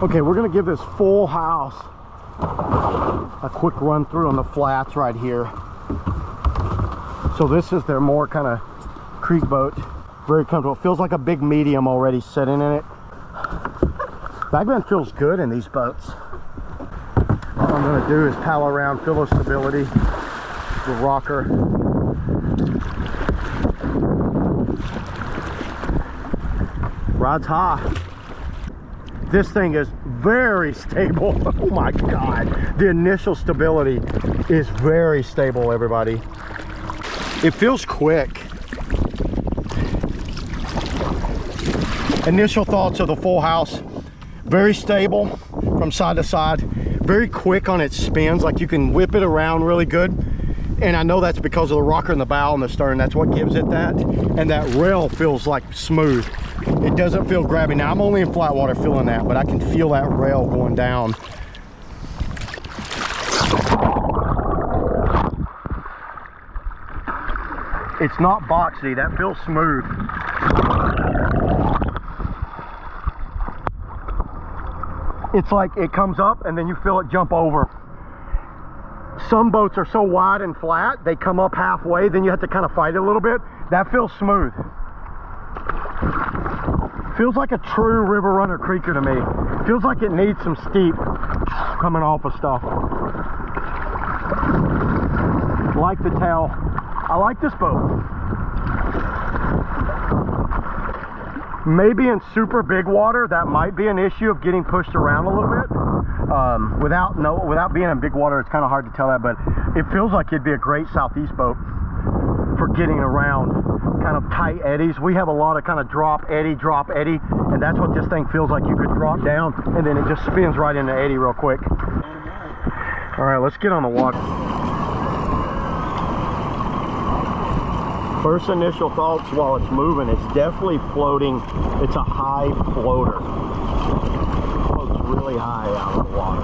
Okay, we're gonna give this full house a quick run through on the flats right here. So this is their more kind of creek boat. Very comfortable. It feels like a big medium already sitting in it. Backbend feels good in these boats. All I'm gonna do is paddle around, feel the stability, the rocker. Rod's high. This thing is very stable. Oh my God. The initial stability is very stable, everybody. It feels quick. Initial thoughts of the full house. Very stable from side to side. Very quick on its spins, like you can whip it around really good. And I know that's because of the rocker in the bow and the stern. That's what gives it that. And that rail feels like smooth. It doesn't feel grabby. Now I'm only in flat water feeling that, but I can feel that rail going down. It's not boxy, that feels smooth. It's like it comes up and then you feel it jump over. Some boats are so wide and flat, they come up halfway, then you have to kind of fight it a little bit. That feels smooth. Feels like a true river runner creeker to me. Feels like it needs some steep coming off of stuff. Like the tail. I like this boat. Maybe in super big water, that might be an issue of getting pushed around a little bit. Without being in big water, it's kind of hard to tell that, but it feels like it'd be a great southeast boat for getting around kind of tight eddies. We have a lot of kind of drop eddy, and that's what this thing feels like. You could drop down and then it just spins right into eddy real quick. All right, let's get on the water. First initial thoughts while it's moving, it's definitely floating. It's a high floater. It floats really high out of the water.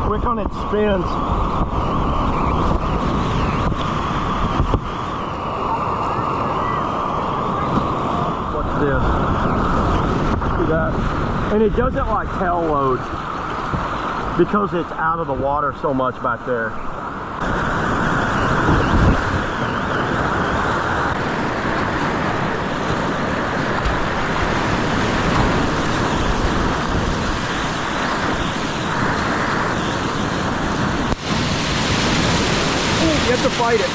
Quick on its spins. What's this? See that? And it doesn't like tail load because it's out of the water so much back there. You have to fight it.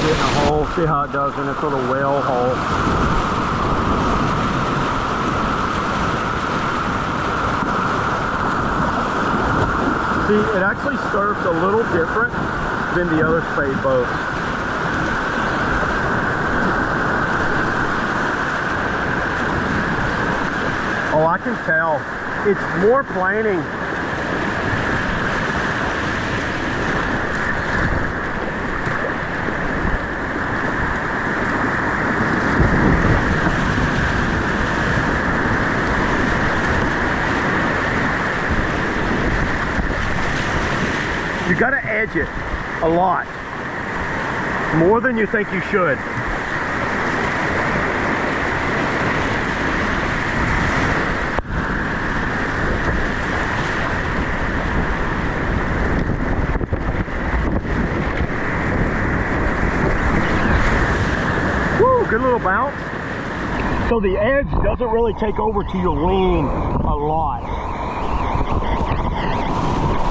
Get in a hole, see how it does in this little whale hole. See, it actually surfs a little different than the other Spade boats. Oh, I can tell. It's more planing. You gotta edge it a lot. More than you think you should. Good little bounce. So the edge doesn't really take over to your lean a lot.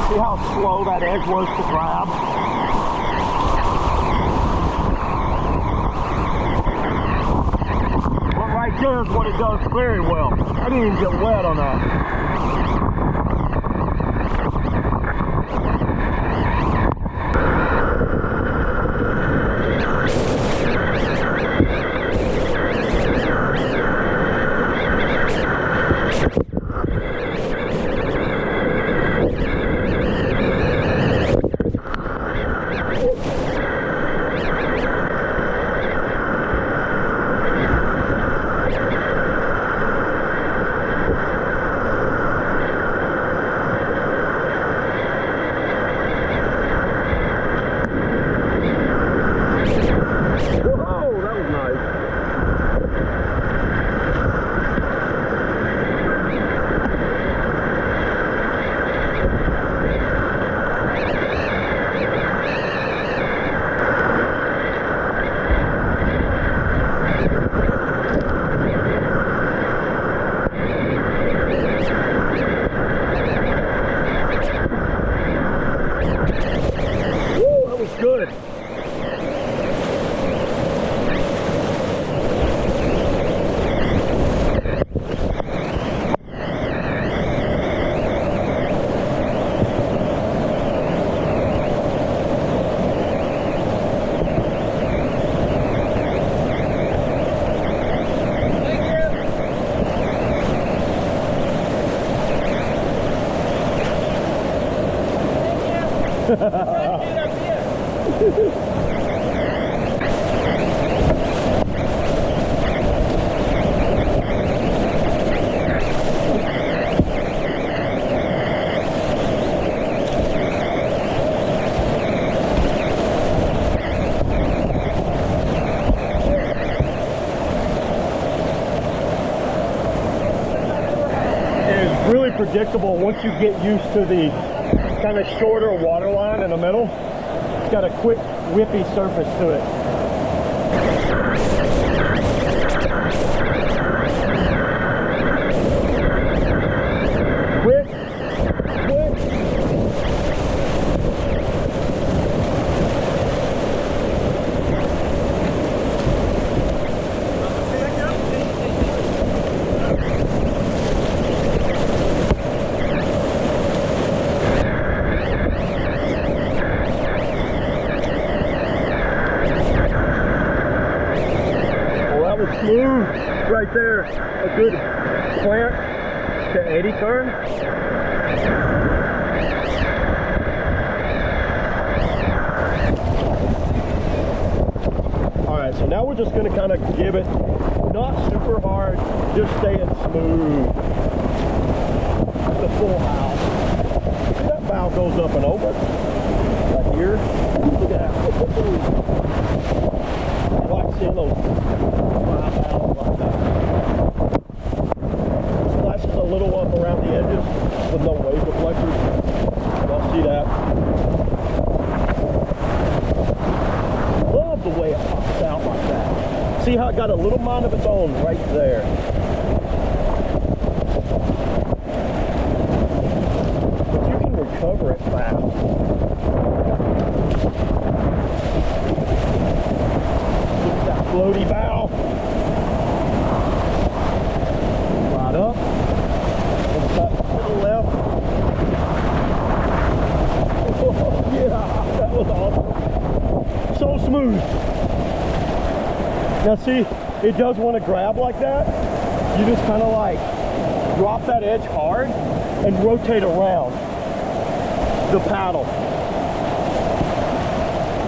See how slow that edge was to grab? Well, right there is what it does very well. I didn't even get wet on that. good. Really predictable once you get used to the kind of shorter water line in the middle. It's got a quick whippy surface to it. Quick, quick. Smooth right there, a good slant to eddy turn. All right, so now we're just going to kind of give it not super hard, just staying smooth. The full house. See, that bow goes up and over right here. Look at that. I like seeing those. Splashes a little up around the edges with no wave deflectors. Y'all see that? Love the way it pops out like that. See how it got a little mind of its own right there. But you can recover it fast. Look at that floaty bow. Up, and to the left. Oh, yeah, that was awesome. So smooth. Now see, it does want to grab like that. You just kind of like drop that edge hard and rotate around the paddle.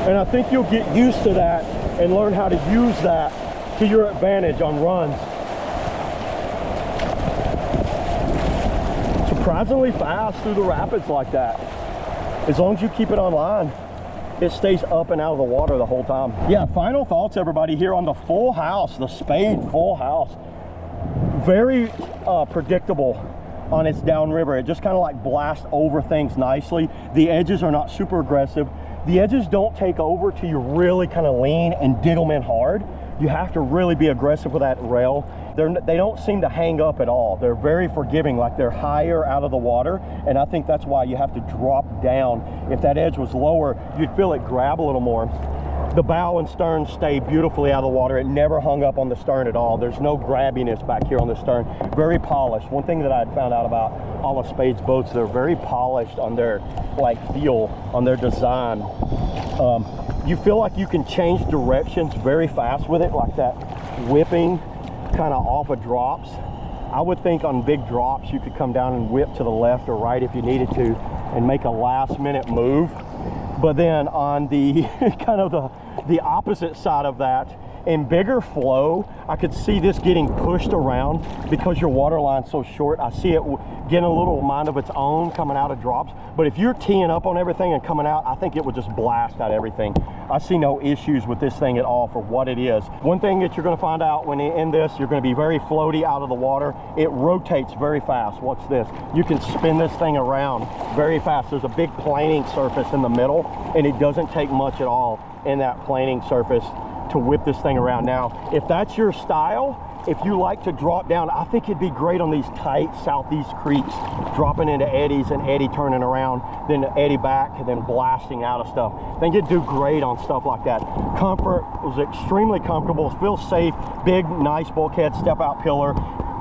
And I think you'll get used to that and learn how to use that to your advantage on runs. Surprisingly fast through the rapids like that. As long as you keep it on line, it stays up and out of the water the whole time. Yeah, final thoughts, everybody, here on the full house, the Spade full house. Very predictable on its downriver. It just kind of like blasts over things nicely. The edges are not super aggressive. The edges don't take over till you really kind of lean and dig them in hard. You have to really be aggressive with that rail. They don't seem to hang up at all. They're very forgiving, like they're higher out of the water, and I think that's why you have to drop down. If that edge was lower, you'd feel it grab a little more. The bow and stern stay beautifully out of the water. It never hung up on the stern at all. There's no grabbiness back here on the stern. Very polished. One thing that I had found out about all of Spade's boats, they're very polished on their like feel, on their design. You feel like you can change directions very fast with it, like that whipping kind of off of drops. I would think on big drops you could come down and whip to the left or right if you needed to and make a last minute move. But then on the kind of the opposite side of that, in bigger flow, I could see this getting pushed around because your water line's so short. I see it getting a little mind of its own coming out of drops. But if you're teeing up on everything and coming out, I think it would just blast out everything. I see no issues with this thing at all for what it is. One thing that you're going to find out when in this, you're going to be very floaty out of the water. It rotates very fast. Watch this. You can spin this thing around very fast. There's a big planing surface in the middle, and it doesn't take much at all in that planing surface to whip this thing around. Now, if that's your style, if you like to drop down, I think it'd be great on these tight southeast creeks, dropping into eddies and eddy turning around, then eddy back, and then blasting out of stuff. I think it'd do great on stuff like that. Comfort was extremely comfortable, feels safe, big, nice bulkhead, step out pillar.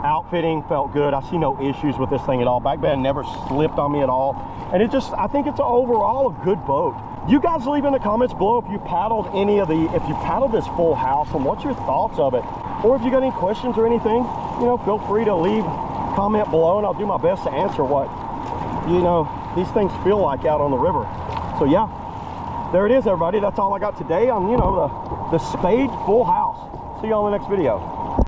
Outfitting felt good. I see no issues with this thing at all. Back bend never slipped on me at all. And it just, I think it's overall a good boat. You guys leave in the comments below if you paddled if you paddled this full house, and what's your thoughts of it? Or if you got any questions or anything, you know, feel free to leave comment below and I'll do my best to answer what, you know, these things feel like out on the river. So yeah, there it is, everybody. That's all I got today on, you know, the Spade full house. See you on the next video.